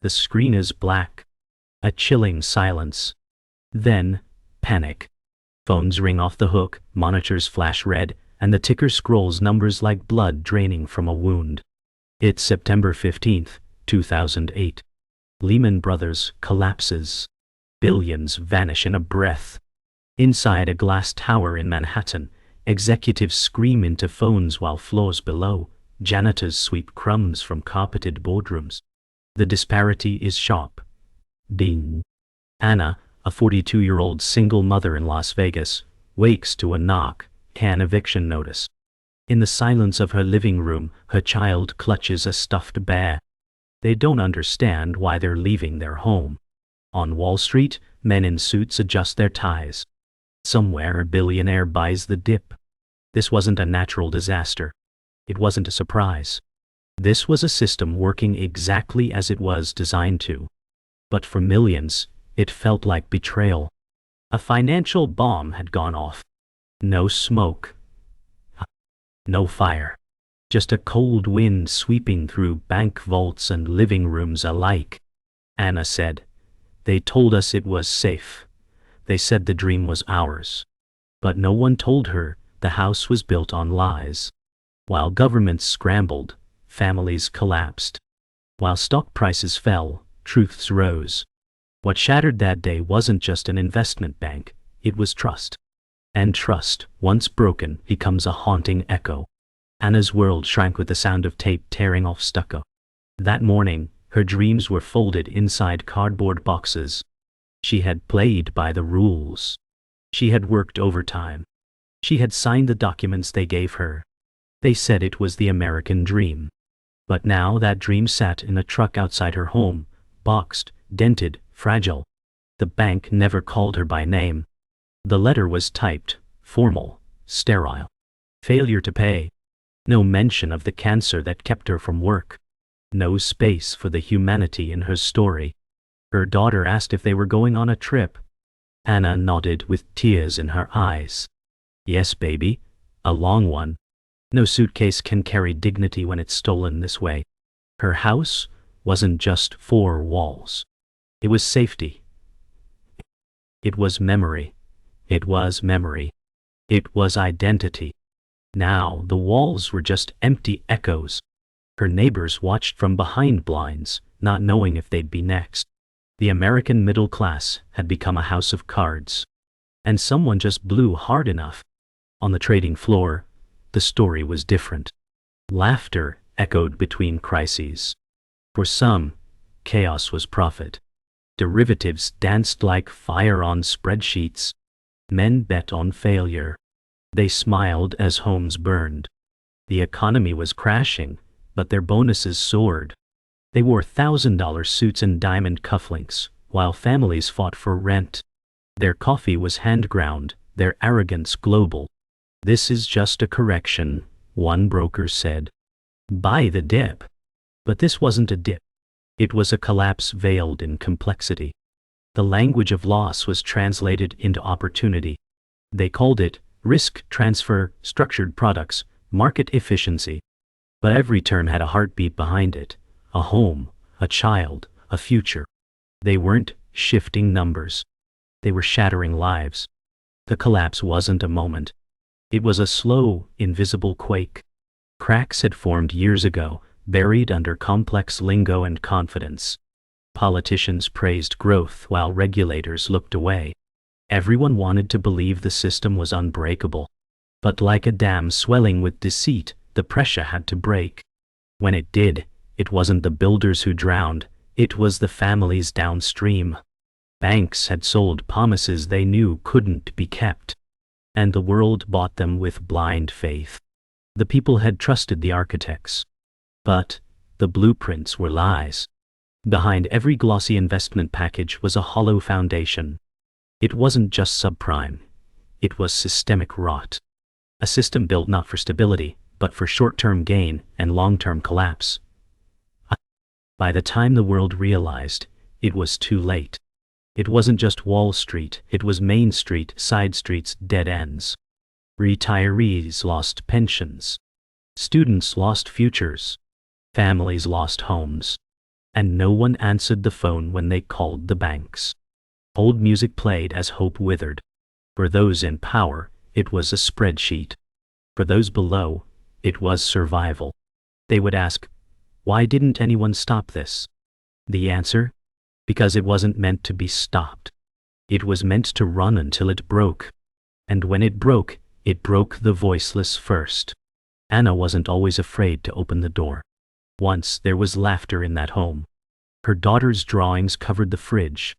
The screen is black. A chilling silence. Then, panic. Phones ring off the hook, monitors flash red, and the ticker scrolls numbers like blood draining from a wound. It's September 15th, 2008. Lehman Brothers collapses. Billions vanish in a breath. Inside a glass tower in Manhattan, executives scream into phones while floors below, janitors sweep crumbs from carpeted boardrooms. The disparity is sharp. Ding. Anna, a 42-year-old single mother in Las Vegas, wakes to a knock, an eviction notice. In the silence of her living room, her child clutches a stuffed bear. They don't understand why they're leaving their home. On Wall Street, men in suits adjust their ties. Somewhere a billionaire buys the dip. This wasn't a natural disaster. It wasn't a surprise. This was a system working exactly as it was designed to. But for millions, it felt like betrayal. A financial bomb had gone off. No smoke. No fire. Just a cold wind sweeping through bank vaults and living rooms alike. Anna said, "They told us it was safe. They said the dream was ours." But no one told her the house was built on lies. While governments scrambled, families collapsed. While stock prices fell, truths rose. What shattered that day wasn't just an investment bank, it was trust. And trust, once broken, becomes a haunting echo. Anna's world shrank with the sound of tape tearing off stucco. That morning, her dreams were folded inside cardboard boxes. She had played by the rules. She had worked overtime. She had signed the documents they gave her. They said it was the American dream. But now that dream sat in a truck outside her home, boxed, dented, fragile. The bank never called her by name. The letter was typed, formal, sterile. Failure to pay. No mention of the cancer that kept her from work. No space for the humanity in her story. Her daughter asked if they were going on a trip. Anna nodded with tears in her eyes. "Yes, baby. A long one." No suitcase can carry dignity when it's stolen this way. Her house wasn't just four walls. It was safety. It was memory. It was memory. It was identity. Now the walls were just empty echoes. Her neighbors watched from behind blinds, not knowing if they'd be next. The American middle class had become a house of cards. And someone just blew hard enough. On the trading floor, the story was different. Laughter echoed between crises. For some, chaos was profit. Derivatives danced like fire on spreadsheets. Men bet on failure. They smiled as homes burned. The economy was crashing, but their bonuses soared. They wore $1,000 suits and diamond cufflinks, while families fought for rent. Their coffee was hand-ground, their arrogance global. "This is just a correction," one broker said. "Buy the dip." But this wasn't a dip. It was a collapse veiled in complexity. The language of loss was translated into opportunity. They called it risk transfer, structured products, market efficiency. But every term had a heartbeat behind it. A home, a child, a future. They weren't shifting numbers. They were shattering lives. The collapse wasn't a moment. It was a slow, invisible quake. Cracks had formed years ago, buried under complex lingo and confidence. Politicians praised growth while regulators looked away. Everyone wanted to believe the system was unbreakable. But like a dam swelling with deceit, the pressure had to break. When it did, it wasn't the builders who drowned, it was the families downstream. Banks had sold promises they knew couldn't be kept. And the world bought them with blind faith. The people had trusted the architects. But the blueprints were lies. Behind every glossy investment package was a hollow foundation. It wasn't just subprime. It was systemic rot. A system built not for stability, but for short-term gain and long-term collapse. By the time the world realized, it was too late. It wasn't just Wall Street, it was Main Street, side streets, dead ends. Retirees lost pensions. Students lost futures. Families lost homes. and no one answered the phone when they called the banks. Old music played as hope withered. For those in power, it was a spreadsheet. For those below, it was survival. They would ask, why didn't anyone stop this? The answer? Because it wasn't meant to be stopped. It was meant to run until it broke. And when it broke the voiceless first. Anna wasn't always afraid to open the door. Once there was laughter in that home. Her daughter's drawings covered the fridge.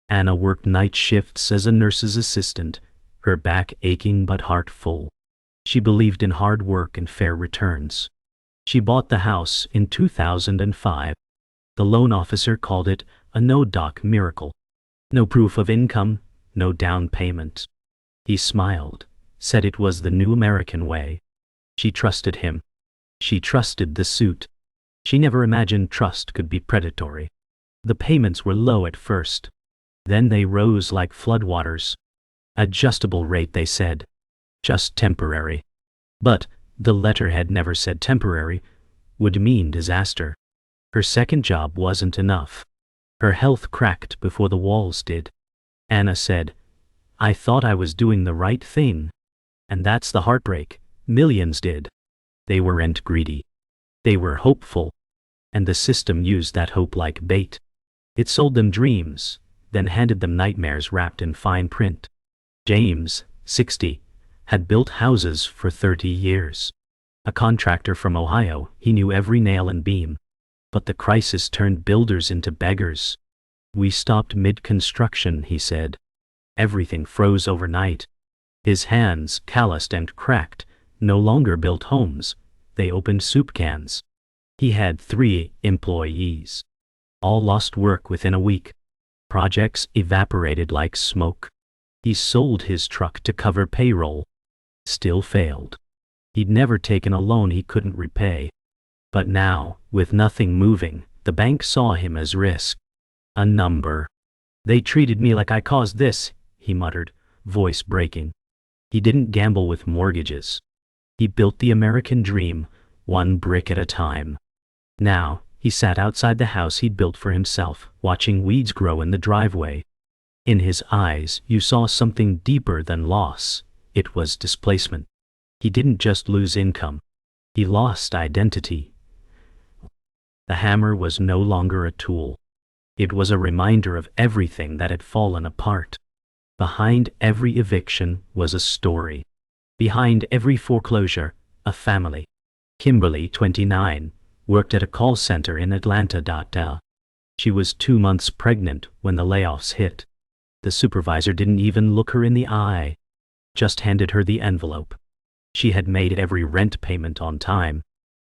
Anna worked night shifts as a nurse's assistant, her back aching but heart full. She believed in hard work and fair returns. She bought the house in 2005. The loan officer called it a no-doc miracle. No proof of income, no down payment. He smiled, said it was the new American way. She trusted him. She trusted the suit. She never imagined trust could be predatory. The payments were low at first. Then they rose like floodwaters. Adjustable rate, they said. Just temporary. But the letterhead never said temporary would mean disaster. Her second job wasn't enough. Her health cracked before the walls did. Anna said, I thought I was doing the right thing. And that's the heartbreak. Millions did. They were rent greedy. They were hopeful. And the system used that hope like bait. It sold them dreams, then handed them nightmares wrapped in fine print. James, 60, had built houses for 30 years. A contractor from Ohio, he knew every nail and beam. But the crisis turned builders into beggars. We stopped mid-construction, he said. Everything froze overnight. His hands, calloused and cracked, no longer built homes. They opened soup cans. He had 3 employees. All lost work within a week. Projects evaporated like smoke. He sold his truck to cover payroll. Still failed. He'd never taken a loan he couldn't repay. But now, with nothing moving, the bank saw him as risk. A number. They treated me like I caused this, he muttered, voice breaking. He didn't gamble with mortgages. He built the American dream, one brick at a time. Now, he sat outside the house he'd built for himself, watching weeds grow in the driveway. In his eyes, you saw something deeper than loss. It was displacement. He didn't just lose income. He lost identity. The hammer was no longer a tool. It was a reminder of everything that had fallen apart. Behind every eviction was a story. Behind every foreclosure, a family. Kimberly, 29, worked at a call center in Atlanta. She was 2 months pregnant when the layoffs hit. The supervisor didn't even look her in the eye, just handed her the envelope. She had made every rent payment on time.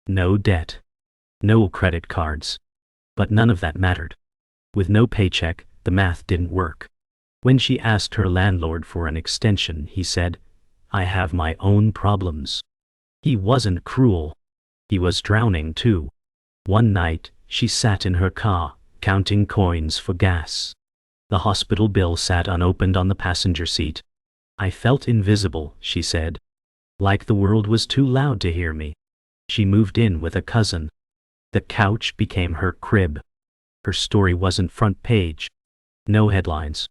No debt. No credit cards. But none of that mattered. With no paycheck, the math didn't work. When she asked her landlord for an extension, he said, I have my own problems. He wasn't cruel. He was drowning too. One night, she sat in her car, counting coins for gas. The hospital bill sat unopened on the passenger seat. I felt invisible, she said. Like the world was too loud to hear me. She moved in with a cousin. The couch became her crib. Her story wasn't front page. No headlines.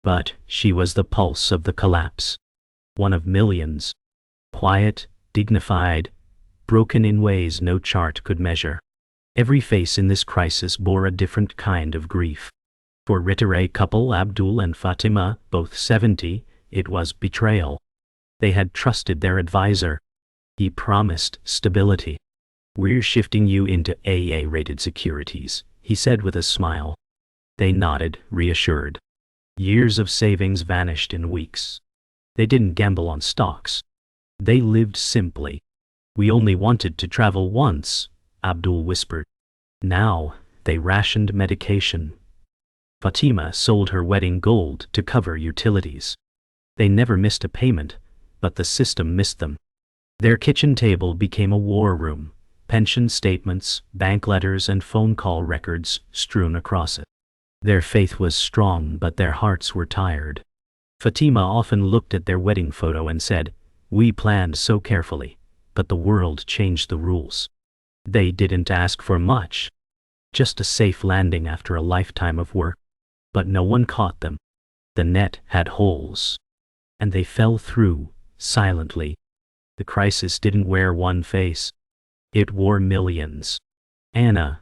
But she was the pulse of the collapse. One of millions. Quiet, dignified, broken in ways no chart could measure. Every face in this crisis bore a different kind of grief. For retiree couple Abdul and Fatima, both 70, it was betrayal. They had trusted their advisor. He promised stability. We're shifting you into AA-rated securities, he said with a smile. They nodded, reassured. Years of savings vanished in weeks. They didn't gamble on stocks. They lived simply. We only wanted to travel once, Abdul whispered. Now, they rationed medication. Fatima sold her wedding gold to cover utilities. They never missed a payment, but the system missed them. Their kitchen table became a war room, pension statements, bank letters, and phone call records strewn across it. Their faith was strong, but their hearts were tired. Fatima often looked at their wedding photo and said, "We planned so carefully, but the world changed the rules." They didn't ask for much. Just a safe landing after a lifetime of work. But no one caught them. The net had holes. And they fell through, silently. The crisis didn't wear one face. It wore millions. Anna,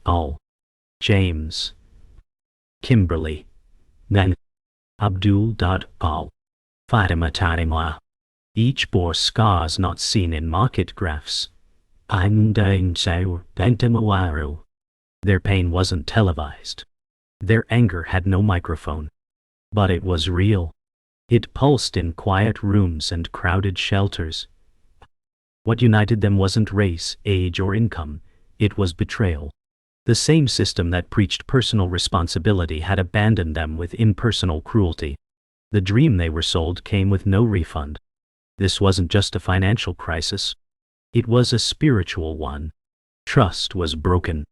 Al. James. Kimberly. Then. Abdul. Al. Fatima. Each bore scars not seen in market graphs. Their pain wasn't televised. Their anger had no microphone. But it was real. It pulsed in quiet rooms and crowded shelters. What united them wasn't race, age, or income. It was betrayal. The same system that preached personal responsibility had abandoned them with impersonal cruelty. The dream they were sold came with no refund. This wasn't just a financial crisis. It was a spiritual one. Trust was broken.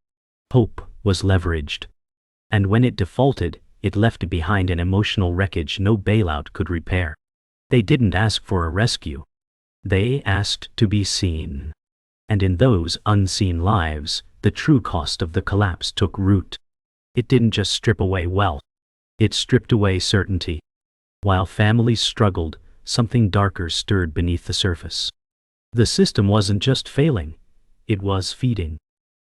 Hope was leveraged. And when it defaulted, it left behind an emotional wreckage no bailout could repair. They didn't ask for a rescue. They asked to be seen. And in those unseen lives, the true cost of the collapse took root. It didn't just strip away wealth. It stripped away certainty. While families struggled, something darker stirred beneath the surface. The system wasn't just failing. It was feeding.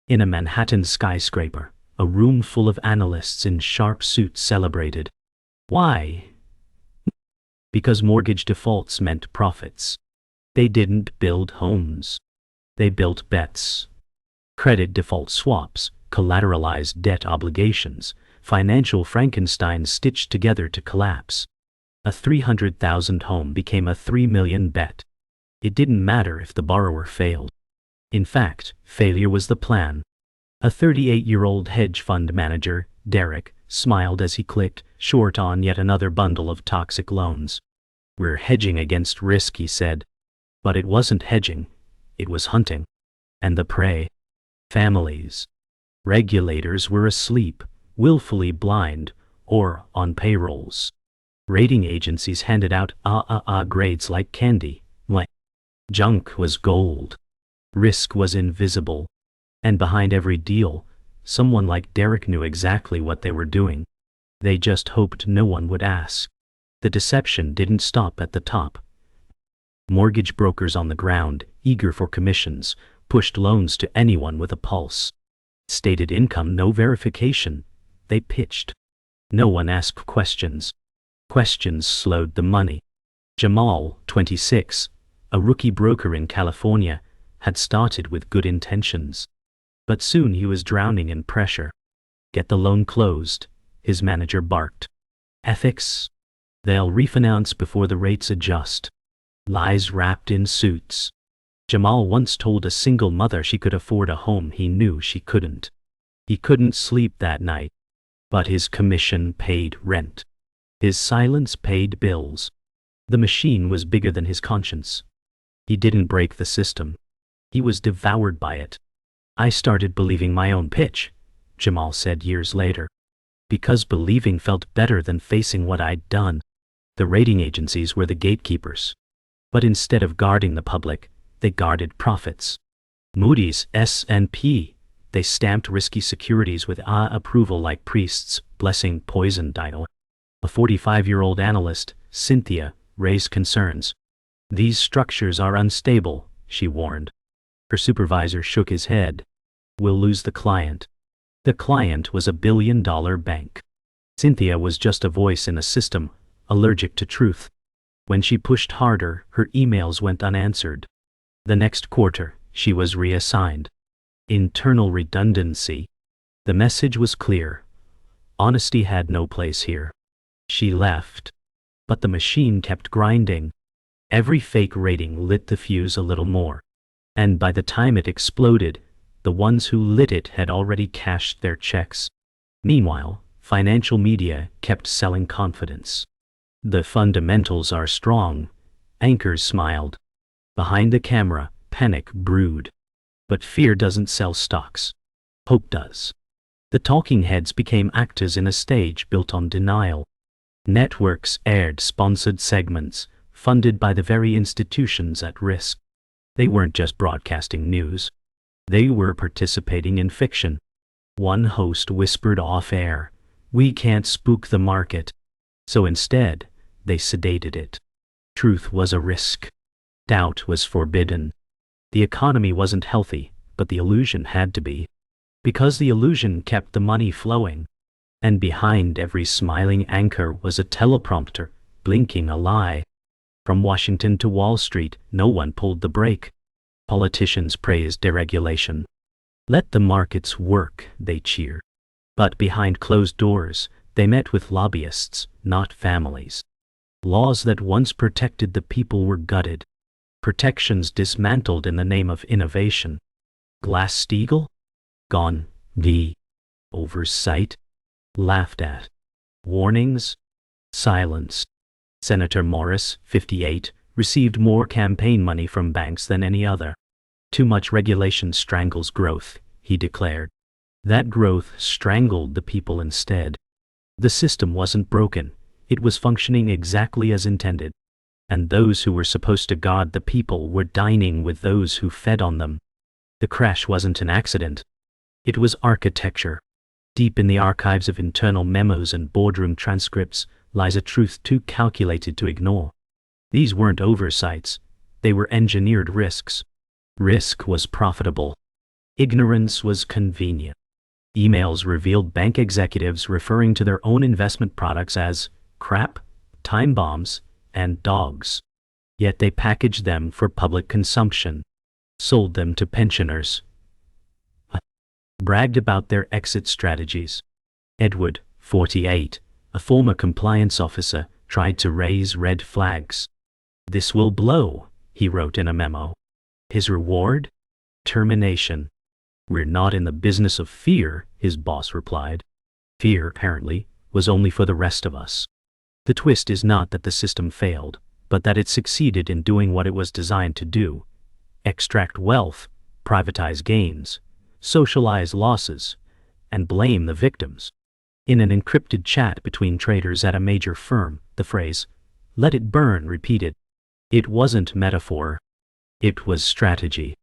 In a Manhattan skyscraper, a room full of analysts in sharp suits celebrated. Why? Because mortgage defaults meant profits. They didn't build homes. They built bets. Credit default swaps, collateralized debt obligations, financial Frankensteins stitched together to collapse. A 300,000 home became a 3 million bet. It didn't matter if the borrower failed. In fact, failure was the plan. A 38-year-old hedge fund manager, Derek, smiled as he clicked short on yet another bundle of toxic loans. "We're hedging against risk," he said. But it wasn't hedging. It was hunting. And the prey? Families. Regulators were asleep, willfully blind, or on payrolls. Rating agencies handed out grades like candy. Junk was gold. Risk was invisible. And behind every deal, someone like Derek knew exactly what they were doing. They just hoped no one would ask. The deception didn't stop at the top. Mortgage brokers on the ground, eager for commissions, pushed loans to anyone with a pulse. Stated income, no verification. They pitched. No one asked questions. Questions slowed the money. Jamal, 26, a rookie broker in California, had started with good intentions. But soon he was drowning in pressure. "Get the loan closed," his manager barked. "Ethics? They'll refinance before the rates adjust." Lies wrapped in suits. Jamal once told a single mother she could afford a home he knew she couldn't. He couldn't sleep that night. But his commission paid rent. His silence paid bills. The machine was bigger than his conscience. He didn't break the system. He was devoured by it. "I started believing my own pitch," Jamal said years later. "Because believing felt better than facing what I'd done." The rating agencies were the gatekeepers. But instead of guarding the public, they guarded profits. Moody's, S&P, they stamped risky securities with approval like priests blessing poisoned dial. A 45-year-old analyst, Cynthia, raised concerns. "These structures are unstable," she warned. Her supervisor shook his head. "We'll lose the client." The client was a billion-dollar bank. Cynthia was just a voice in a system, allergic to truth. When she pushed harder, her emails went unanswered. The next quarter, she was reassigned. Internal redundancy. The message was clear. Honesty had no place here. She left. But the machine kept grinding. Every fake rating lit the fuse a little more. And by the time it exploded, the ones who lit it had already cashed their checks. Meanwhile, financial media kept selling confidence. "The fundamentals are strong," anchors smiled. Behind the camera, panic brewed. But fear doesn't sell stocks. Hope does. The talking heads became actors in a stage built on denial. Networks aired sponsored segments, funded by the very institutions at risk. They weren't just broadcasting news. They were participating in fiction. One host whispered off-air, "We can't spook the market." So instead, they sedated it. Truth was a risk. Doubt was forbidden. The economy wasn't healthy, but the illusion had to be. Because the illusion kept the money flowing. And behind every smiling anchor was a teleprompter, blinking a lie. From Washington to Wall Street, no one pulled the brake. Politicians praised deregulation. "Let the markets work," they cheered. But behind closed doors, they met with lobbyists, not families. Laws that once protected the people were gutted. Protections dismantled in the name of innovation. Glass-Steagall? Gone. The oversight? Laughed at. Warnings? Silenced. Senator Morris, 58, received more campaign money from banks than any other. "Too much regulation strangles growth," he declared. That growth strangled the people instead. The system wasn't broken. It was functioning exactly as intended. And those who were supposed to guard the people were dining with those who fed on them. The crash wasn't an accident. It was architecture. Deep in the archives of internal memos and boardroom transcripts lies a truth too calculated to ignore. These weren't oversights. They were engineered risks. Risk was profitable. Ignorance was convenient. Emails revealed bank executives referring to their own investment products as crap, time bombs, and dogs. Yet they packaged them for public consumption, sold them to pensioners, bragged about their exit strategies. Edward, 48, a former compliance officer, tried to raise red flags. "This will blow," he wrote in a memo. His reward? Termination. "We're not in the business of fear," his boss replied. Fear, apparently, was only for the rest of us. The twist is not that the system failed, but that it succeeded in doing what it was designed to do: extract wealth, privatize gains, socialize losses, and blame the victims. In an encrypted chat between traders at a major firm, the phrase, "let it burn," repeated. It wasn't metaphor. It was strategy.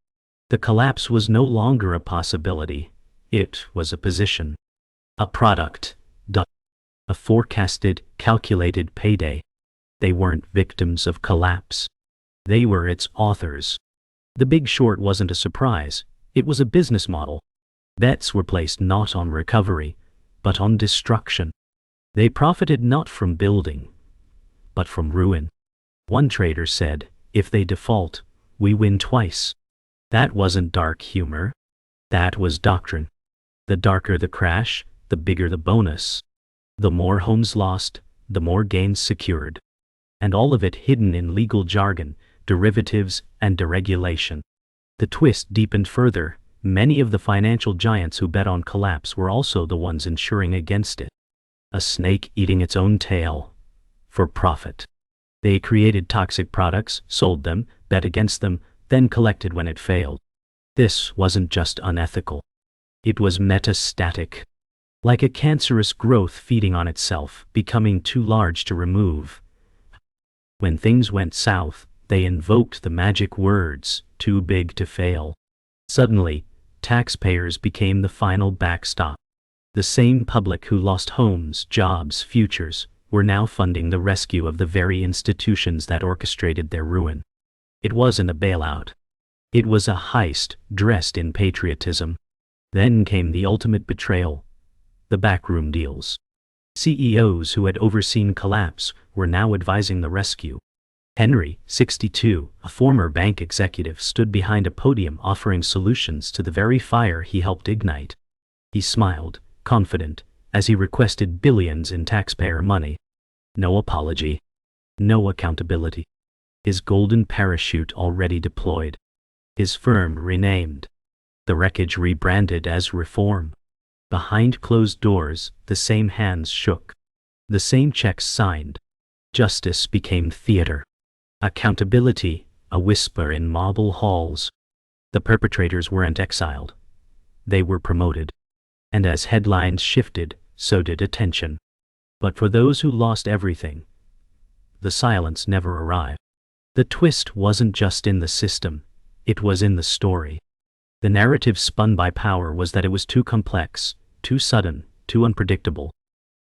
The collapse was no longer a possibility. It was a position. A product. A forecasted, calculated payday. They weren't victims of collapse. They were its authors. The Big Short wasn't a surprise. It was a business model. Bets were placed not on recovery, but on destruction. They profited not from building, but from ruin. One trader said, "If they default, we win twice." That wasn't dark humor. That was doctrine. The darker the crash, the bigger the bonus. The more homes lost, the more gains secured. And all of it hidden in legal jargon, derivatives, and deregulation. The twist deepened further. Many of the financial giants who bet on collapse were also the ones insuring against it. A snake eating its own tail. For profit. They created toxic products, sold them, bet against them, then collected when it failed. This wasn't just unethical. It was metastatic. Like a cancerous growth feeding on itself, becoming too large to remove. When things went south, they invoked the magic words, "too big to fail." Suddenly, taxpayers became the final backstop. The same public who lost homes, jobs, futures, were now funding the rescue of the very institutions that orchestrated their ruin. It wasn't a bailout. It was a heist dressed in patriotism. Then came the ultimate betrayal. The backroom deals. CEOs who had overseen collapse were now advising the rescue. Henry, 62, a former bank executive, stood behind a podium offering solutions to the very fire he helped ignite. He smiled, confident, as he requested billions in taxpayer money. No apology. No accountability. His golden parachute already deployed. His firm renamed. The wreckage rebranded as Reform. Behind closed doors, the same hands shook. The same checks signed. Justice became theater. Accountability, a whisper in marble halls. The perpetrators weren't exiled. They were promoted. And as headlines shifted, so did attention. But for those who lost everything, the silence never arrived. The twist wasn't just in the system, it was in the story. The narrative spun by power was that it was too complex, too sudden, too unpredictable.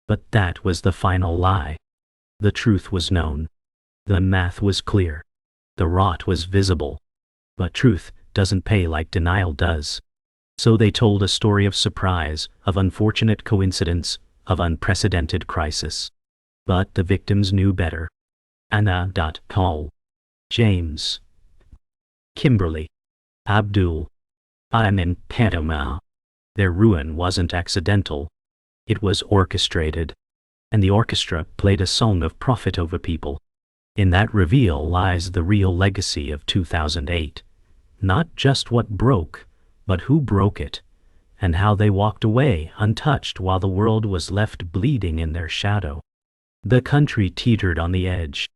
But that was the final lie. The truth was known. The math was clear. The rot was visible. But truth doesn't pay like denial does. So they told a story of surprise, of unfortunate coincidence, of unprecedented crisis. But the victims knew better. Anna. Cole. James. Kimberly. Abdul. I'm in Panama. Their ruin wasn't accidental. It was orchestrated. And the orchestra played a song of profit over people. In that reveal lies the real legacy of 2008. Not just what broke, but who broke it, and how they walked away untouched while the world was left bleeding in their shadow. The country teetered on the edge.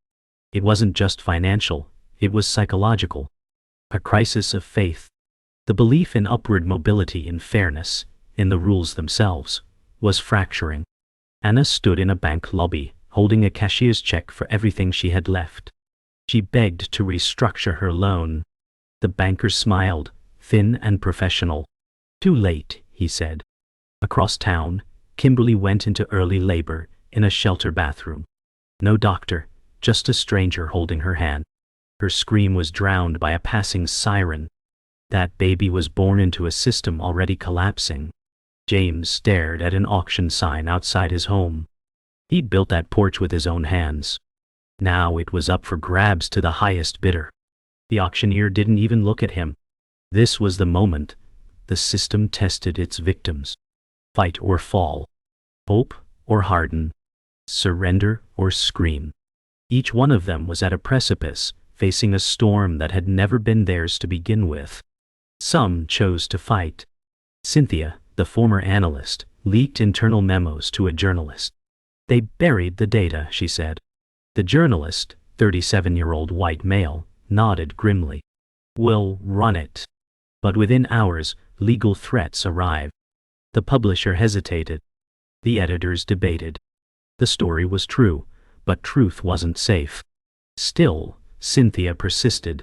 It wasn't just financial, it was psychological. A crisis of faith. The belief in upward mobility, in fairness, in the rules themselves, was fracturing. Anna stood in a bank lobby, holding a cashier's check for everything she had left. She begged to restructure her loan. The banker smiled, thin and professional. Too late, he said. Across town, Kimberly went into early labor in a shelter bathroom. No doctor, just a stranger holding her hand. Her scream was drowned by a passing siren. That baby was born into a system already collapsing. James stared at an auction sign outside his home. He'd built that porch with his own hands. Now it was up for grabs to the highest bidder. The auctioneer didn't even look at him. This was the moment the system tested its victims. Fight or fall. Hope or harden. Surrender or scream. Each one of them was at a precipice, facing a storm that had never been theirs to begin with. Some chose to fight. Cynthia, the former analyst, leaked internal memos to a journalist. They buried the data, she said. The journalist, 37-year-old white male, nodded grimly. We'll run it. But within hours, legal threats arrived. The publisher hesitated. The editors debated. The story was true, but truth wasn't safe. Still, Cynthia persisted.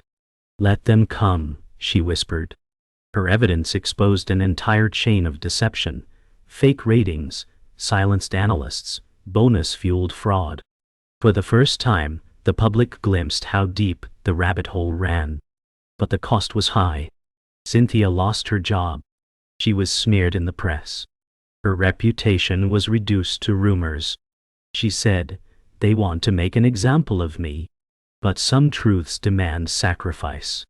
Let them come, she whispered. Her evidence exposed an entire chain of deception. Fake ratings, silenced analysts, bonus-fueled fraud. For the first time, the public glimpsed how deep the rabbit hole ran. But the cost was high. Cynthia lost her job. She was smeared in the press. Her reputation was reduced to rumors. She said, "They want to make an example of me." But some truths demand sacrifice.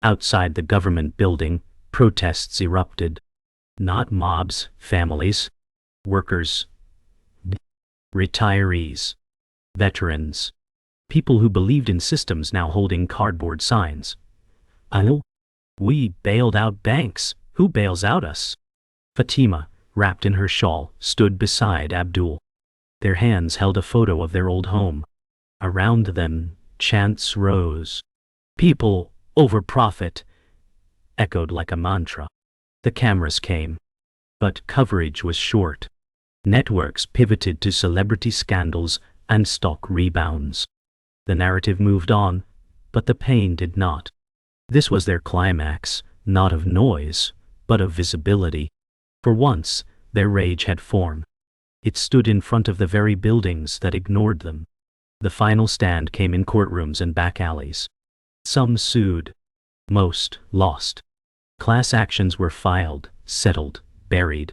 Outside the government building, protests erupted. Not mobs, families, workers, retirees, veterans, people who believed in systems now holding cardboard signs. Oh, we bailed out banks. Who bails out us? Fatima, wrapped in her shawl, stood beside Abdul. Their hands held a photo of their old home. Around them, chants rose. People over profit, echoed like a mantra. The cameras came. But coverage was short. Networks pivoted to celebrity scandals and stock rebounds. The narrative moved on, but the pain did not. This was their climax, not of noise, but of visibility. For once, their rage had form. It stood in front of the very buildings that ignored them. The final stand came in courtrooms and back alleys. Some sued. Most lost. Class actions were filed, settled, buried.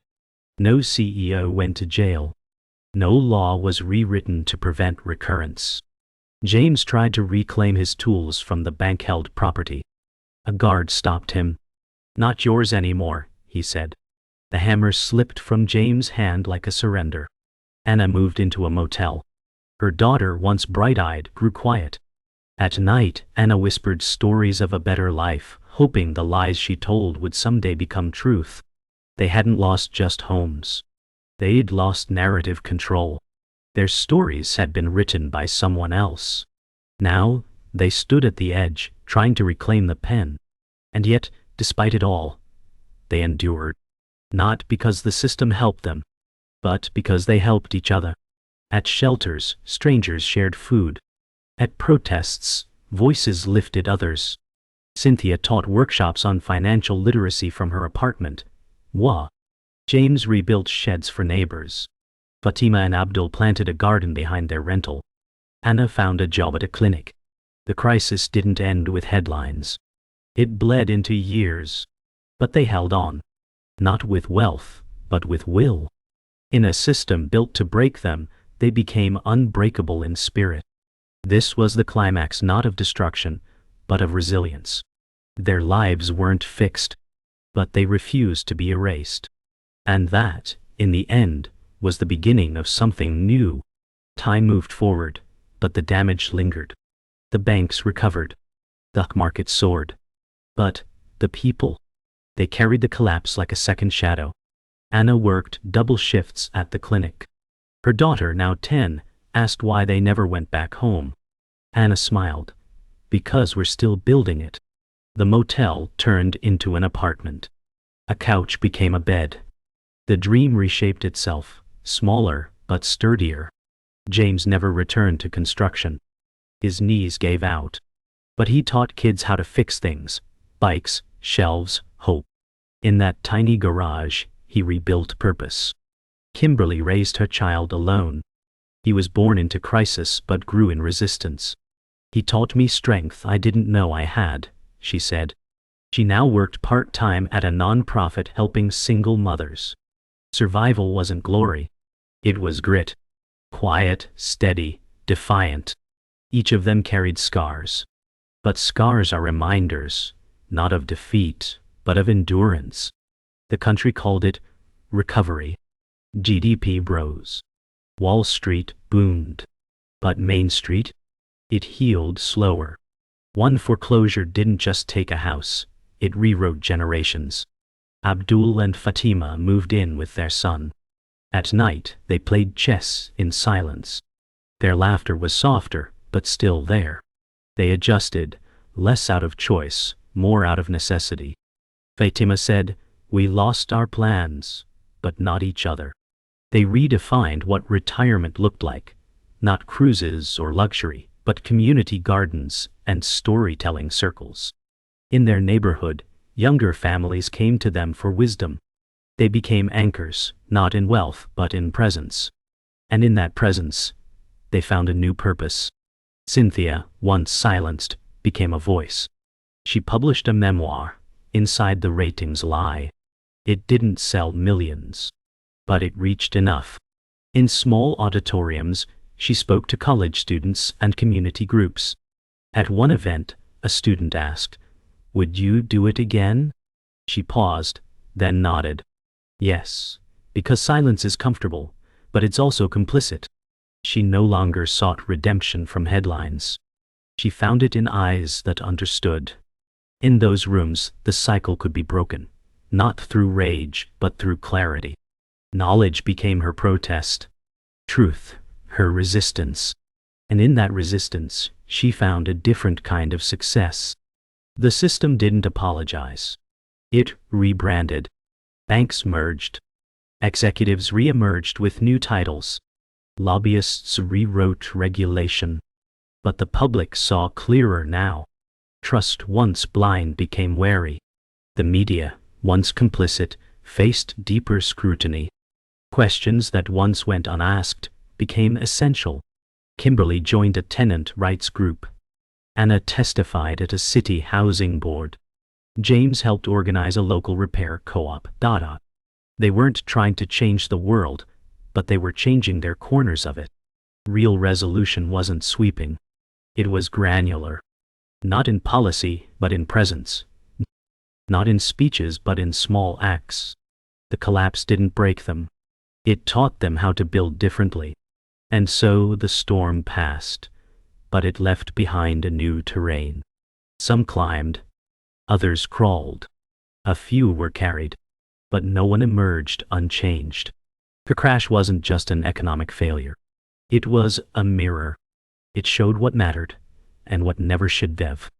No CEO went to jail. No law was rewritten to prevent recurrence. James tried to reclaim his tools from the bank-held property. A guard stopped him. Not yours anymore, he said. The hammer slipped from James' hand like a surrender. Anna moved into a motel. Her daughter, once bright-eyed, grew quiet. At night, Anna whispered stories of a better life, hoping the lies she told would someday become truth. They hadn't lost just homes. They'd lost narrative control. Their stories had been written by someone else. Now, they stood at the edge, trying to reclaim the pen. And yet, despite it all, they endured. Not because the system helped them, but because they helped each other. At shelters, strangers shared food. At protests, voices lifted others. Cynthia taught workshops on financial literacy from her apartment. James rebuilt sheds for neighbors. Fatima and Abdul planted a garden behind their rental. Anna found a job at a clinic. The crisis didn't end with headlines. It bled into years. But they held on. Not with wealth, but with will. In a system built to break them, they became unbreakable in spirit. This was the climax not of destruction, but of resilience. Their lives weren't fixed, but they refused to be erased. And that, in the end, was the beginning of something new. Time moved forward, but the damage lingered. The banks recovered. The market soared. But the people, they carried the collapse like a second shadow. Anna worked double shifts at the clinic. Her daughter, now 10, asked why they never went back home. Anna smiled. Because we're still building it. The motel turned into an apartment. A couch became a bed. The dream reshaped itself, smaller but sturdier. James never returned to construction. His knees gave out. But he taught kids how to fix things: bikes, shelves, hope. In that tiny garage, he rebuilt purpose. Kimberly raised her child alone. He was born into crisis but grew in resistance. He taught me strength I didn't know I had, she said. She now worked part-time at a non-profit helping single mothers. Survival wasn't glory. It was grit. Quiet, steady, defiant. Each of them carried scars. But scars are reminders, not of defeat, but of endurance. The country called it recovery. GDP rose. Wall Street boomed. But Main Street? It healed slower. One foreclosure didn't just take a house, it rewrote generations. Abdul and Fatima moved in with their son. At night, they played chess in silence. Their laughter was softer, but still there. They adjusted, less out of choice, more out of necessity. Fatima said, "We lost our plans, but not each other." They redefined what retirement looked like. Not cruises or luxury, but community gardens and storytelling circles. In their neighborhood, younger families came to them for wisdom. They became anchors, not in wealth, but in presence. And in that presence, they found a new purpose. Cynthia, once silenced, became a voice. She published a memoir, Inside the Ratings Lie. It didn't sell millions, but it reached enough. In small auditoriums, she spoke to college students and community groups. At one event, a student asked, "Would you do it again?" She paused, then nodded. Yes, because silence is comfortable, but it's also complicit. She no longer sought redemption from headlines. She found it in eyes that understood. In those rooms, the cycle could be broken, not through rage, but through clarity. Knowledge became her protest. Truth, her resistance. And in that resistance, she found a different kind of success. The system didn't apologize. It rebranded. Banks merged. Executives re-emerged with new titles. Lobbyists rewrote regulation. But the public saw clearer now. Trust once blind became wary. The media, once complicit, faced deeper scrutiny. Questions that once went unasked became essential. Kimberly joined a tenant rights group. Anna testified at a city housing board. James helped organize a local repair co-op. They weren't trying to change the world, but they were changing their corners of it. Real resolution wasn't sweeping. It was granular. Not in policy, but in presence. Not in speeches, but in small acts. The collapse didn't break them. It taught them how to build differently. And so the storm passed, but it left behind a new terrain. Some climbed, others crawled. A few were carried, but no one emerged unchanged. The crash wasn't just an economic failure. It was a mirror. It showed what mattered and what never should have.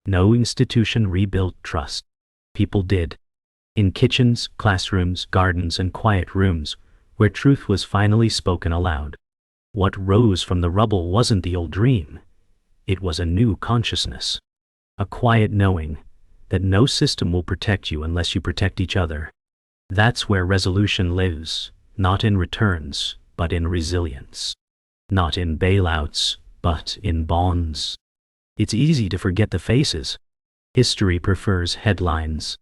No institution rebuilt trust. People did. In kitchens, classrooms, gardens, and quiet rooms, where truth was finally spoken aloud. What rose from the rubble wasn't the old dream. It was a new consciousness. A quiet knowing that no system will protect you unless you protect each other. That's where resolution lives, not in returns, but in resilience. Not in bailouts, but in bonds. It's easy to forget the faces. History prefers headlines.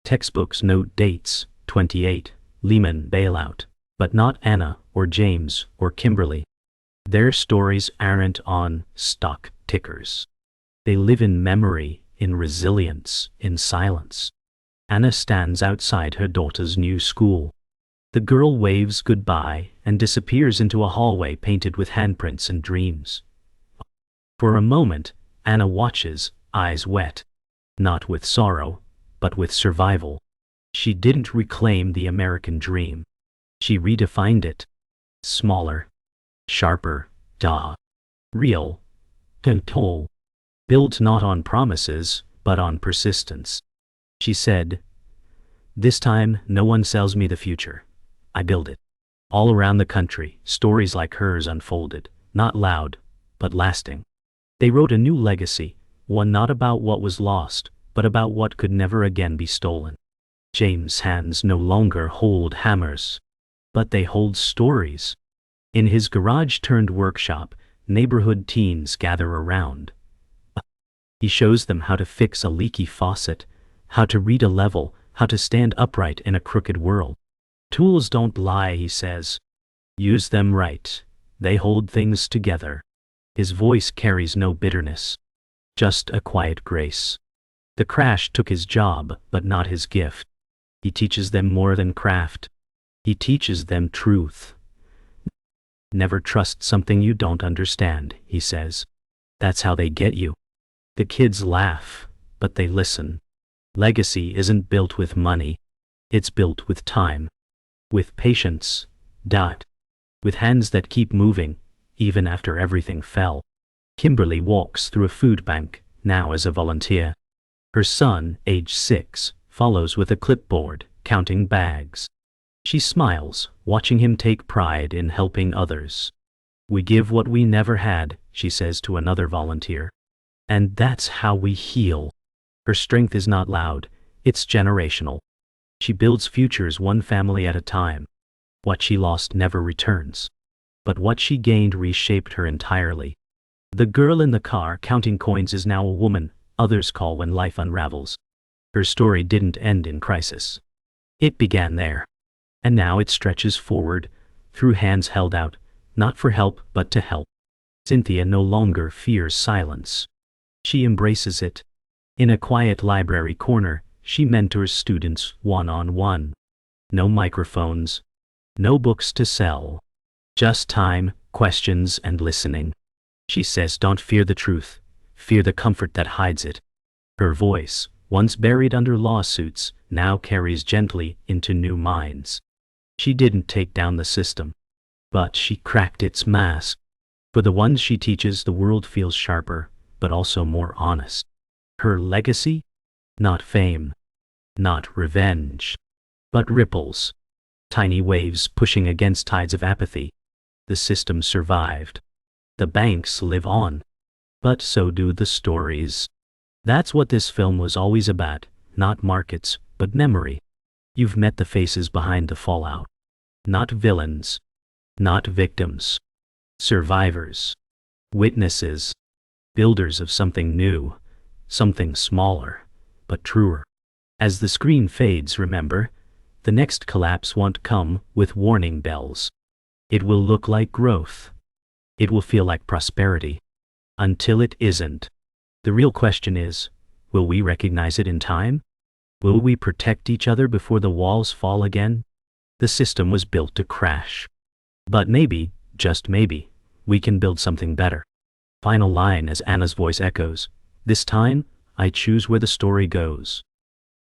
Textbooks note dates, 28, Lehman bailout, but not Anna or James or Kimberly. Their stories aren't on stock tickers. They live in memory, in resilience, in silence. Anna stands outside her daughter's new school. The girl waves goodbye and disappears into a hallway painted with handprints and dreams. For a moment, Anna watches, eyes wet. Not with sorrow, but with survival. She didn't reclaim the American dream. She redefined it. Smaller. Sharper. Real. Control. Built not on promises, but on persistence. She said, "This time, no one sells me the future. I build it." All around the country, stories like hers unfolded, not loud, but lasting. They wrote a new legacy, one not about what was lost, but about what could never again be stolen. James' hands no longer hold hammers, but they hold stories. In his garage-turned-workshop, neighborhood teens gather around. He shows them how to fix a leaky faucet, how to read a level, how to stand upright in a crooked world. Tools don't lie, he says. Use them right. They hold things together. His voice carries no bitterness, just a quiet grace. The crash took his job, but not his gift. He teaches them more than craft. He teaches them truth. Never trust something you don't understand, he says. That's how they get you. The kids laugh, but they listen. Legacy isn't built with money. It's built with time. With patience. With hands that keep moving, even after everything fell. Kimberly walks through a food bank, now as a volunteer. Her son, age 6, follows with a clipboard, counting bags. She smiles, watching him take pride in helping others. "We give what we never had," she says to another volunteer. "And that's how we heal." Her strength is not loud, it's generational. She builds futures one family at a time. What she lost never returns. But what she gained reshaped her entirely. The girl in the car counting coins is now a woman others call when life unravels. Her story didn't end in crisis. It began there. And now it stretches forward, through hands held out, not for help but to help. Cynthia no longer fears silence. She embraces it. In a quiet library corner, she mentors students one-on-one. No microphones. No books to sell. Just time, questions, and listening. She says, "Don't fear the truth. Fear the comfort that hides it." Her voice, once buried under lawsuits, now carries gently into new minds. She didn't take down the system, but she cracked its mask. For the ones she teaches, the world feels sharper, but also more honest. Her legacy? Not fame, not revenge, but ripples. Tiny waves pushing against tides of apathy. The system survived. The banks live on. But so do the stories. That's what this film was always about, not markets, but memory. You've met the faces behind the fallout. Not villains. Not victims. Survivors. Witnesses. Builders of something new. Something smaller, but truer. As the screen fades, remember, the next collapse won't come with warning bells. It will look like growth. It will feel like prosperity. Until it isn't. The real question is, will we recognize it in time? Will we protect each other before the walls fall again? The system was built to crash. But maybe, just maybe, we can build something better. Final line as Anna's voice echoes. This time, I choose where the story goes.